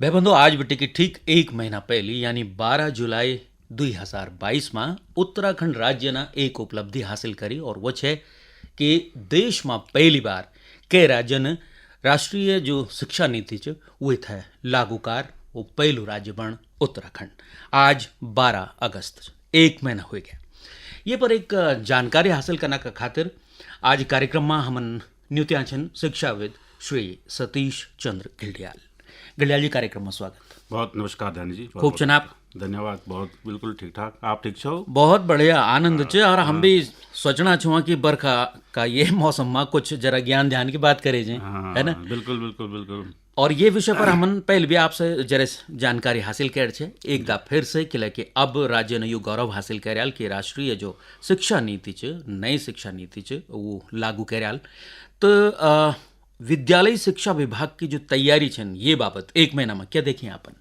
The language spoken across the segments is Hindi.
ભાઈબંધો આજ બટી ઠીક એક મહિના પહેલી યાની 12 जुलाई 2022 में उत्तराखंड राज्य ने एक उपलब्धि हासिल करी और वो है कि देश में पहली बार के राज्य ने राष्ट्रीय जो शिक्षा नीति च वो थे लागूकार वो पहलू राज्य बन उत्तराखंड। आज 12 अगस्त एक महीना हो गया। ये पर एक जानकारी हासिल करने का खातिर आज कार्यक्रम में हम न्यूत्याचन शिक्षाविद श्री सतीश चंद्र गिल्डियाल जी कार्यक्रम में स्वागत। बहुत नमस्कार धनी जी। खूब चुनाव धन्यवाद। बहुत बिल्कुल ठीक ठाक। आप ठीक छो? बहुत बढ़िया आनंद चे और हम भी सोचना छुआ कि बरखा का ये मौसम में कुछ जरा ज्ञान ध्यान की बात करे जे, है ना? बिल्कुल बिल्कुल बिल्कुल। और ये विषय पर हम पहले भी आपसे जरा जानकारी हासिल कर छे एक दा फिर से कि अब राज्य ने यो गौरव हासिल करयाल कि राष्ट्रीय जो शिक्षा नीति च नई शिक्षा नीति च वो लागू करयाल। तो विद्यालय शिक्षा विभाग की जो तैयारी छन ये बाबत एक महीना में क्या देखें अपन?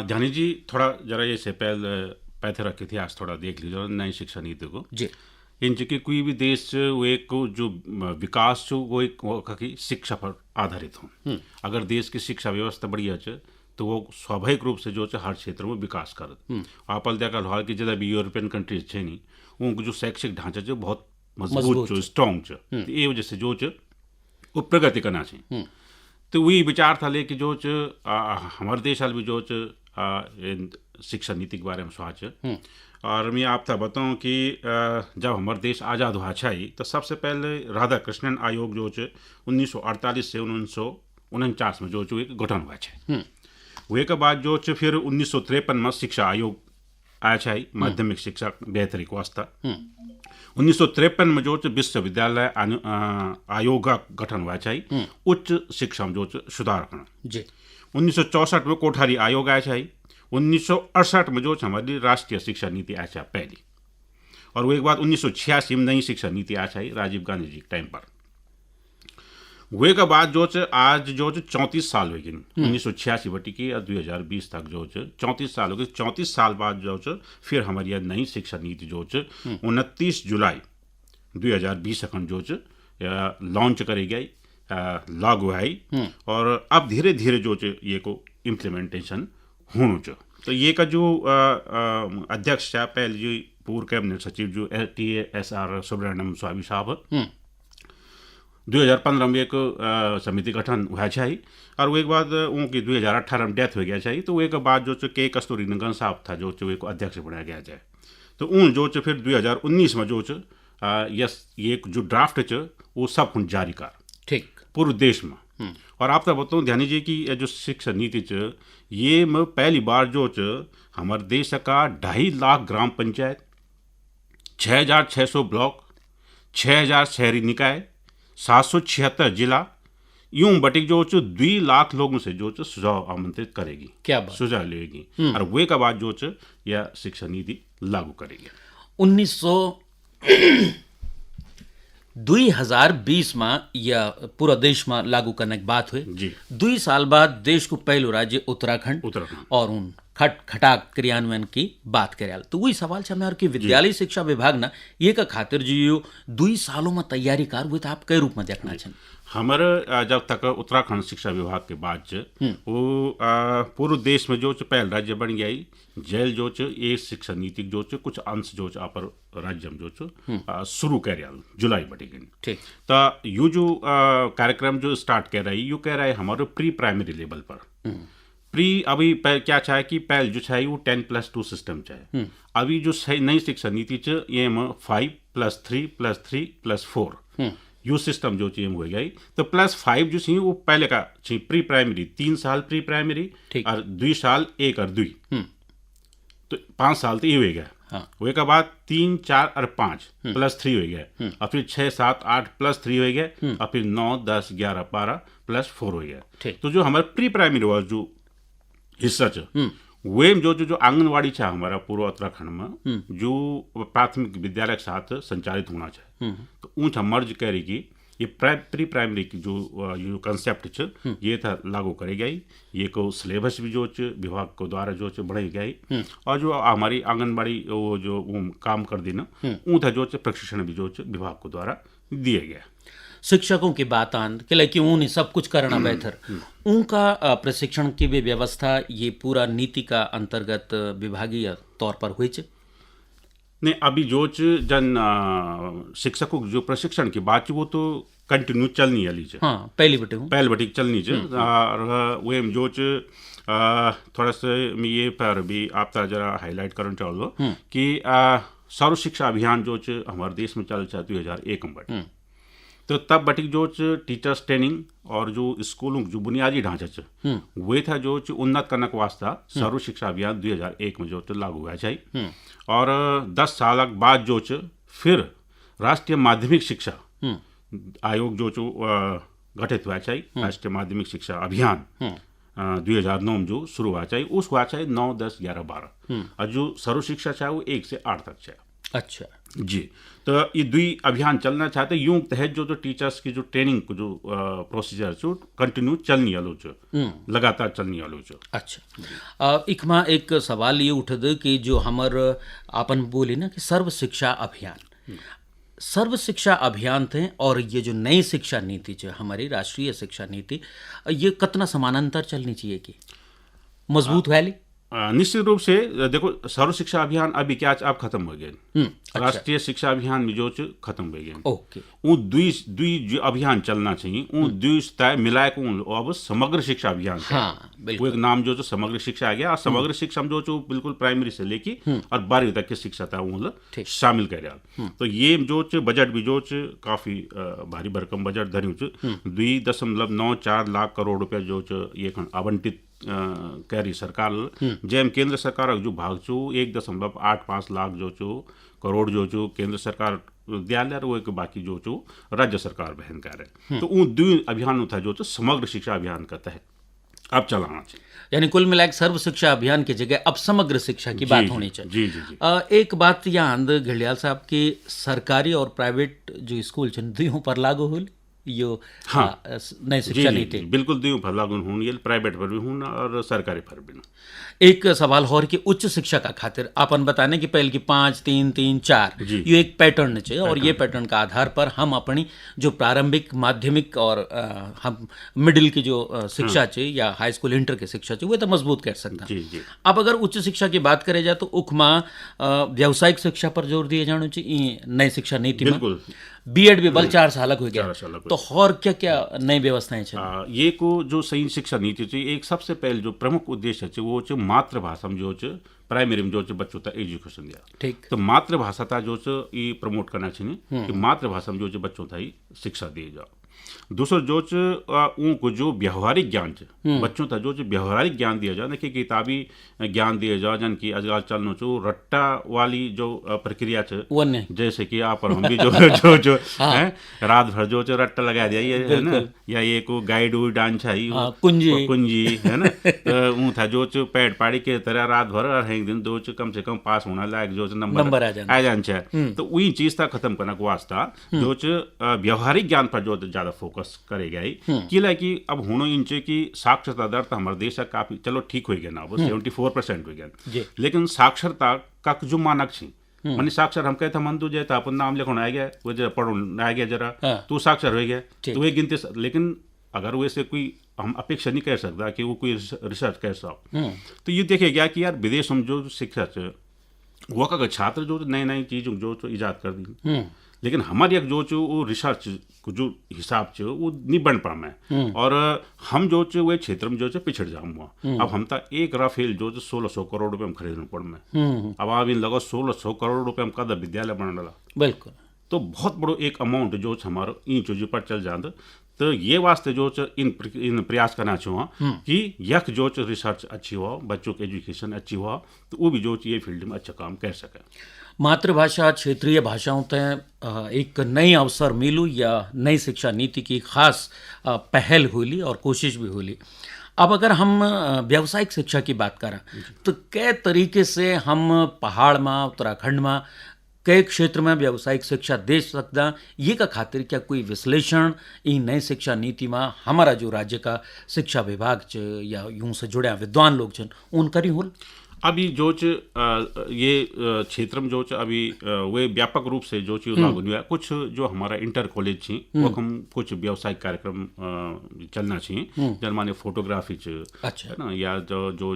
ध्यानी जी थोड़ा जरा ये से पहले पैथे रखे थे, आज थोड़ा देख लीजिए नई शिक्षा नीति को जी। इन कि कोई भी देश वो एक जो विकास छो वो एक की शिक्षा पर आधारित हो। अगर देश की शिक्षा व्यवस्था बढ़िया च तो वो स्वाभाविक रूप से जो हर क्षेत्र में विकास कर आप देखा हाल कि जितना भी यूरोपियन कंट्रीज छे नहीं उनको जो शैक्षिक ढांचा जो बहुत मजबूत स्ट्रॉन्ग च ये वजह से जो वो प्रगति करना चाहिए। तो वही विचार था ले कि जो हमारे देश हाल भी जो शिक्षा नीति के बारे में सोच। और मैं आप था बताऊँ कि जब हमारे देश आज़ाद हुआ छाई तो सबसे पहले राधा कृष्णन आयोग जो 1948 से 1949 में जो एक गठन हुआ है। वे के बाद जो फिर 1953 में शिक्षा आयोग आया छाई माध्यमिक शिक्षा बेहतरी को वास्ता। 1953 में जो विश्वविद्यालय आयोग का गठन हुआ चाहिए उच्च शिक्षा में जो सुधार करना जी। 1964 में कोठारी आयोग आया चाहिए। 1968 में जो हमारी राष्ट्रीय शिक्षा नीति आया चाहिए पहली। और वो एक बाद 1986 में नई शिक्षा नीति आया चाहिए राजीव गांधी जी के टाइम पर। वे के बाद जो आज जो 34 साल हो गई 1986 बटी की 2020 तक जो 34 साल हो गए। 34 साल बाद जो फिर हमारी यह नई शिक्षा नीति जो 29 जुलाई 2020 अखंड जो लॉन्च करी गई लागू आई। और अब धीरे धीरे जो ये को इम्प्लीमेंटेशन होना चाहिए। तो ये का जो अध्यक्ष है पहले जो पूर्व कैबिनेट सचिव जो TASR सुब्रमण्यम स्वामी साहब 2015 में एक समिति गठन हुआ चाहिए। और वो एक बाद उनकी 2018 में डेथ हो गया चाहिए। तो वो एक बाद जो के कस्तूरीरंगन साहब था जो एक अध्यक्ष बनाया गया जाए। तो उन जो फिर 2019 में जो यस ये जो ड्राफ्ट वो सब जारी कर ठीक पूरे देश में। और आप तो बताऊँ ध्यानी जी की जो शिक्षा नीति ये में पहली बार जो हमारे देश का 2.5 लाख ग्राम पंचायत 6,600 ब्लॉक 6,000 शहरी निकाय 776 जिला यूं बटिक जो 2 लाख लोगों से जो सुझाव आमंत्रित करेगी। क्या बात? सुझाव लेगी और वे का बाद जो यह शिक्षा नीति लागू करेगी। 2020 में यह पूरा देश में लागू करने की बात हुई जी। 2 साल बाद देश को पहलो राज्य उत्तराखंड और उन खटाक क्रियान्वयन की बात करें तो वही सवाल है कि विद्यालय शिक्षा विभाग ना ये का खातिर जो 2 सालों में तैयारी कार हुई तो आप कई रूप में देखना चाहिए? हमारे जब तक उत्तराखंड शिक्षा विभाग के बाद वो पूरे देश में जो पहल राज्य बन गया जेल जो ये शिक्षा नीति जो कुछ अंश जो अपर राज्य में जो शुरू कर जुलाई बटी ठीक। तो यू जो कार्यक्रम जो स्टार्ट कर रही यू कह रहा है हमारे प्री प्राइमरी लेवल पर। प्री अभी क्या चाहे कि पहले जो है वो 10+2 सिस्टम चाहे। अभी जो नई शिक्षा नीति ये 5+3+3+4 यू सिस्टम जो चाहिए हो गई। तो +5 जो चाहिए वो पहले का चाहिए प्री प्राइमरी 3 साल प्री प्राइमरी और 2 साल 1 और 2 तो 5 साल तो ये हो गया। हाँ। वो के बाद 3 4 और 5 +3 हो गया और फिर 6 7 8 +3 हो गया और फिर 9 10 11 12 +4 हो गया। तो जो हमारे प्री प्राइमरी वाला जो हिस्सा वे जो आंगनवाड़ी है हमारा पूर्व उत्तराखंड में जो प्राथमिक विद्यालय के साथ संचालित होना चाहिए तो ऊँच मर्ज करेगी। ये प्री प्राइमरी की जो कंसेप्ट ये था लागू करी गई। ये को सिलेबस भी जो विभाग को द्वारा जो बढ़ाई गई और जो हमारी आंगनबाड़ी वो जो काम कर देना ऊँ था जो प्रशिक्षण भी जो विभाग को द्वारा दिया गया। शिक्षकों की बात आन के लिए कि उन्हें सब कुछ करना बेहतर उनका प्रशिक्षण की भी व्यवस्था ये पूरा नीति का अंतर्गत विभागीय तौर पर हुई छ नहीं अभी जो जन शिक्षकों को जो प्रशिक्षण की बात वो तो कंटिन्यू चलनी वाली है। हाँ पहली बटे हूँ पहल बटी चलनी है और वे जो थोड़ा सा मैं ये पर भी आप जरा हाईलाइट करना चाहो कि सर्व शिक्षा अभियान जो हमारे देश में चल 2001 में बटे तो तब बटी जो टीचर्स ट्रेनिंग और जो स्कूलों जो बुनियादी ढांचा वे था जो उन्नत करने का वास्ता सर्व शिक्षा अभियान 2001 में जो लागू हुआ चाहिए और 10 साल बाद जो फिर राष्ट्रीय माध्यमिक शिक्षा आयोग जो गठित हुआ चाहिए राष्ट्रीय माध्यमिक शिक्षा अभियान 2009 में जो शुरू हुआ चाहिए उस हुआ चाहिए 9, 10, 11, 12 और जो सर्व शिक्षा चाहे वो 1 से 8 तक चाहिए। अच्छा जी तो ये दुई अभियान चलना चाहते यूं तहत जो टीचर्स की जो ट्रेनिंग को जो प्रोसीजर जो कंटिन्यू चलनी वालो जो लगातार चलनी वालो जो। अच्छा इकमा एक सवाल ये उठद कि जो हमर आपन बोली ना कि सर्व शिक्षा अभियान थे और ये जो नई शिक्षा नीति है हमारी राष्ट्रीय शिक्षा नीति ये कितना समानांतर चलनी चाहिए कि मजबूत वैली निश्चित रूप से देखो सर्व शिक्षा अभियान अभी क्या अब खत्म हो गए राष्ट्रीय शिक्षा अभियान में जो खत्म हो गए ओके वो दुई जो अभियान चलना चाहिए वो दुई तय मिलाए को अब समग्र शिक्षा अभियान हाँ, वो एक नाम जो समग्र शिक्षा आ गया और समग्र शिक्षा में जो बिल्कुल प्राइमरी से लेके और 12वीं तक की शिक्षा था वो शामिल कर रहा तो ये जो बजट भी जो काफी भारी भरकम बजट धरी 2.94 लाख करोड़ रुपया जो ये आवंटित करी सरकार जैम केंद्र सरकार जो भाग चो 1.85 लाख जो करोड़ जो केंद्र सरकार दिया वो एक बाकी जो राज्य सरकार बहन कर रहे तो उन दो अभियान था जो समग्र शिक्षा अभियान का तहत अब चलाना चाहिए यानी कुल मिला सर्व शिक्षा अभियान की जगह अब समग्र शिक्षा की बात होनी चाहिए। जी जी जी एक बात यहाँ अंद घड़ियाल साहब की सरकारी और प्राइवेट जो स्कूल दुइयों पर लागू हो यो हाँ नई शिक्षा नीति बिल्कुल दुइयों पर लागू होनी प्राइवेट पर भी होना और सरकारी पर भी एक सवाल और कि उच्च शिक्षा का खातिर अपन बताने की पहले की 5, 3, 3, 4 ये एक पैटर्न चाहिए और ये पैटर्न का आधार पर हम अपनी जो प्रारंभिक माध्यमिक और हम मिडिल की जो शिक्षा चाहिए या हाई स्कूल इंटर की शिक्षा चाहिए वो तो मजबूत कर सकता है। अब अगर उच्च शिक्षा की बात करें जाए तो उकमा व्यावसायिक शिक्षा पर जोर दिए जाना चाहिए नई शिक्षा नीति में बीएड भी बल 4 साल हो गया तो और क्या क्या नई व्यवस्थाएं हैं ये को जो सही शिक्षा नीति चाहिए एक सबसे पहले जो प्रमुख उद्देश्य है वो मातृभाषा में जो प्राइमरी में जो बच्चों का एजुकेशन दिया ठीक तो मातृभाषा था जो ये प्रमोट करना चाहिए कि मातृभाषा में जो बच्चों था शिक्षा दिए जाओ। दूसरा जो उनको जो व्यवहारिक ज्ञान बच्चों था जो व्यवहारिक ज्ञान दिया जाए ना कि किताबी ज्ञान दिया जाए जन की आजकल चलनो चो रट्टा वाली जो प्रक्रिया जैसे कि आप हम भी जो है रात भर जो रट्टा लगा दिया ये है ना या ये को गाइड उइड डांस है कुंजी है ना वो था जो पैड पाड़ी के तरह रात भर और एक दिन दो कम से कम पास होना लायक जो नंबर आ जाना तो वही चीज था खत्म करने को वास्ता जो व्यवहारिक ज्ञान पर जो ज्यादा फोकस करेगा कि अब होनो इंचे की साक्षरता दर तो हमारे देश काफी चलो ठीक हो गया ना वो 74% हो गया लेकिन साक्षरता का जो मानक छी मानी साक्षर हम कहते मन तुझे तो अपन नाम लिखो आ गया वो जरा पढ़ो आ गया जरा तू साक्षर हो गया तो वे गिनते लेकिन अगर वैसे कोई हम अपेक्षा नहीं कर सकता कि वो कोई रिसर्च कर सको तो ये देखे गया कि यार विदेश में जो शिक्षा वो का छात्र जो नई नई चीज जो इजाद कर दी लेकिन हमारे एक जो वो रिसर्च जो हिसाब से वो नहीं बन पा मैं और हम जो वो क्षेत्र में जो पिछड़ जाऊँ अब हम तो एक राफेल जो 1600 करोड़ रुपये में खरीदना पड़ मैं अब आप इन लगो 1600 करोड़ रुपये में कदा विद्यालय बना डाला बिल्कुल तो बहुत बड़ो एक अमाउंट जो हमारा इन चीजों पर चल जाता तो ये वास्ते जो इन प्रयास करना चाहूँ कि यक जो रिसर्च अच्छी हो बच्चों की एजुकेशन अच्छी हो तो वो भी जो ये फील्ड में अच्छा काम कर सके। मातृभाषा क्षेत्रीय भाषाओं तक एक नई अवसर मिलू या नई शिक्षा नीति की खास पहल हुई और कोशिश भी हुई। अब अगर हम व्यावसायिक शिक्षा की बात करें तो कई तरीके से हम पहाड़ में उत्तराखंड में कई क्षेत्र में व्यावसायिक शिक्षा दे सकता ये का खातिर क्या कोई विश्लेषण इन नई शिक्षा नीति में हमारा जो राज्य का शिक्षा विभाग या यूं से जुड़े विद्वान लोग उन करी हो अभी जो ये क्षेत्र में जो अभी वे व्यापक रूप से जो लागू नहीं हुआ। कुछ जो हमारा इंटर कॉलेज छी वो हम कुछ व्यावसायिक कार्यक्रम चलना चाहिए, जन माने फोटोग्राफी अच्छा। है ना, या जो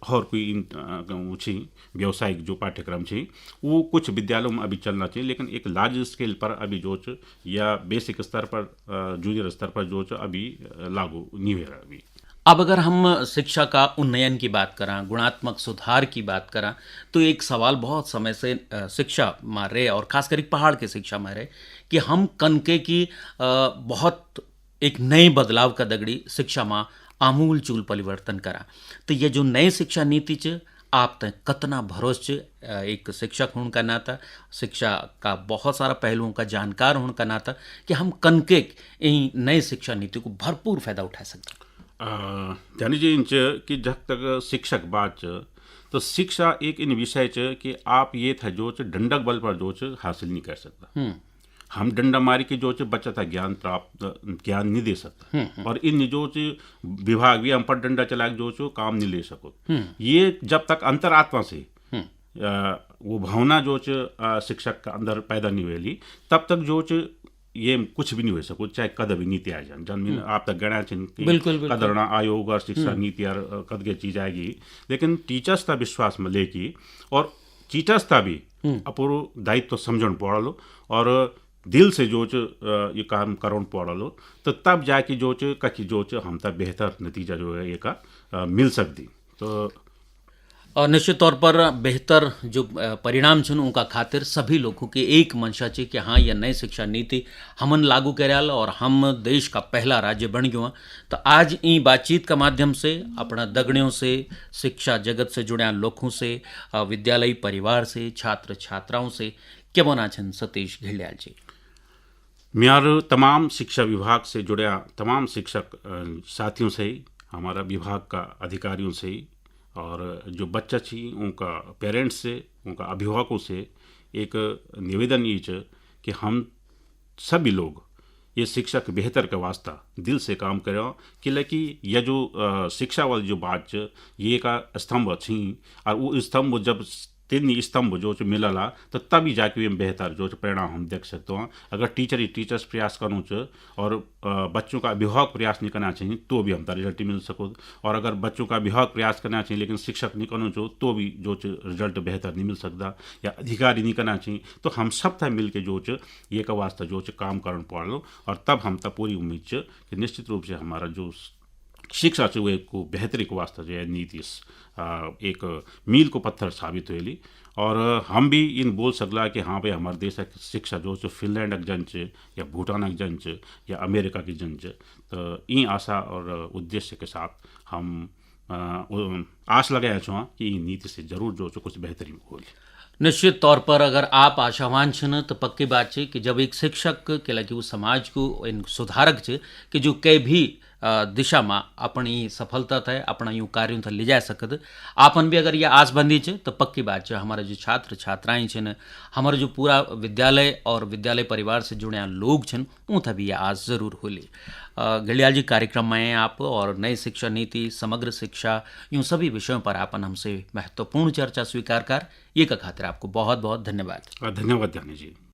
और कोई छी व्यावसायिक जो पाठ्यक्रम छी वो कुछ विद्यालयों में अभी चलना चाहिए, लेकिन एक लार्ज स्केल पर अभी जो या बेसिक स्तर पर जूनियर स्तर पर जो अभी लागू नहीं हुआ अभी। अब अगर हम शिक्षा का उन्नयन की बात करें, गुणात्मक सुधार की बात करें, तो एक सवाल बहुत समय से शिक्षा में रहे और खास करके पहाड़ के शिक्षा में रहे कि हम कनके की बहुत एक नए बदलाव का दगड़ी शिक्षा में आमूल चूल परिवर्तन करा। तो ये जो नई शिक्षा नीति च आप तक कतना भरोस एक शिक्षक होने का नाता, शिक्षा का बहुत सारा पहलुओं का जानकार होने का नाता कि हम कनके नई शिक्षा नीति को भरपूर फायदा उठा सकते हैं। जानी जी इंच कि जब तक शिक्षक बात तो शिक्षा एक इन विषय कि आप ये था जो डंडक बल पर जो हासिल नहीं कर सकता। हम डंडा मारी के जो बच्चा था ज्ञान नहीं दे सकता, और इन जो विभाग भी हम पर डंडा चला जो काम नहीं ले सको। ये जब तक अंतरात्मा से वो भावना जो शिक्षक का अंदर पैदा नहीं हुई, तब तक जो ये कुछ भी नहीं हो सको, चाहे कद भी नीति आ जाए। जन आप तक गणा कदरना आयोग और शिक्षा नीति और कद के चीज आएगी, लेकिन टीचर्स का विश्वास में लेकी और टीचर्स का भी अपूरो दायित्व तो समझण पड़लो और दिल से जो ये काम करण पड़लो, तो तब जाके जो कखी जो हम तक बेहतर नतीजा जो है ये का मिल सकती। तो और निश्चित तौर पर बेहतर जो परिणाम छन उनका खातिर सभी लोगों की एक मंशा चाहिए कि हाँ, यह नई शिक्षा नीति हमन लागू कराल और हम देश का पहला राज्य बन गयो। तो आज ई बातचीत का माध्यम से अपना दगड़ियों से, शिक्षा जगत से जुड़े लोगों से, विद्यालयी परिवार से, छात्र छात्राओं से क्या बना छन सतीश घिल्डियाल जी। म्यार तमाम शिक्षा विभाग से जुड़े तमाम शिक्षक साथियों से, हमारा विभाग का अधिकारियों से और जो बच्चा छी उनका पेरेंट्स से, उनका अभिभावकों से एक निवेदन ये कि हम सभी लोग ये शिक्षा के बेहतर के वास्ता दिल से काम करें, कि यह जो शिक्षा वाली जो बात ये का स्तंभ छी, और वो स्तंभ जब तीन स्तंभ जो मिलला तो तभी जाके भी बेहतर जो परिणाम हम देख सकते हैं। अगर टीचर्स प्रयास करूँ और बच्चों का अभिभावक प्रयास नहीं करना चाहिए तो भी हम रिजल्ट मिल सको, और अगर बच्चों का अभिभावक प्रयास करना चाहिए लेकिन शिक्षक नहीं करना तो भी जो रिजल्ट बेहतर नहीं मिल सकता, या अधिकारी नहीं करना चाहिए। तो हम सब था मिल के जो ये का वास्ता जो काम करना पड़ो, और तब हम तब पूरी उम्मीद कि निश्चित रूप से हमारा जो शिक्षा से वो को बेहतरी को वास्ता जो है नीति एक मील को पत्थर साबित हुई। और हम भी इन बोल सकला कि हाँ भाई हमारे देश की शिक्षा जो फिनलैंड के जन या भूटान के जन या अमेरिका की जन, तो इन आशा और उद्देश्य के साथ हम आश लगाया छो कि इन नीति से जरूर जो कुछ बेहतरी होगी। निश्चित तौर पर अगर आप आशावान छन तो पक्की बात है कि जब एक शिक्षक के लगे वो समाज को इन सुधारक है कि जो कई भी दिशा में अपनी सफलता था अपना यूँ कार्यों था ले जा सकत, आपन भी अगर ये आसबंदी है तो पक्की बात है हमारे जो छात्र छात्राएं छन, हमारे जो पूरा विद्यालय और विद्यालय परिवार से जुड़े लोग छन ऊँ था भी ये आज ज़रूर होली। घड़ियाल जी कार्यक्रम में हैं आप और नई शिक्षा नीति, समग्र शिक्षा, यूँ सभी विषयों पर आपन हमसे महत्वपूर्ण चर्चा स्वीकार कर ये का खातिर आपको बहुत बहुत धन्यवाद। धन्यवाद जानी जी।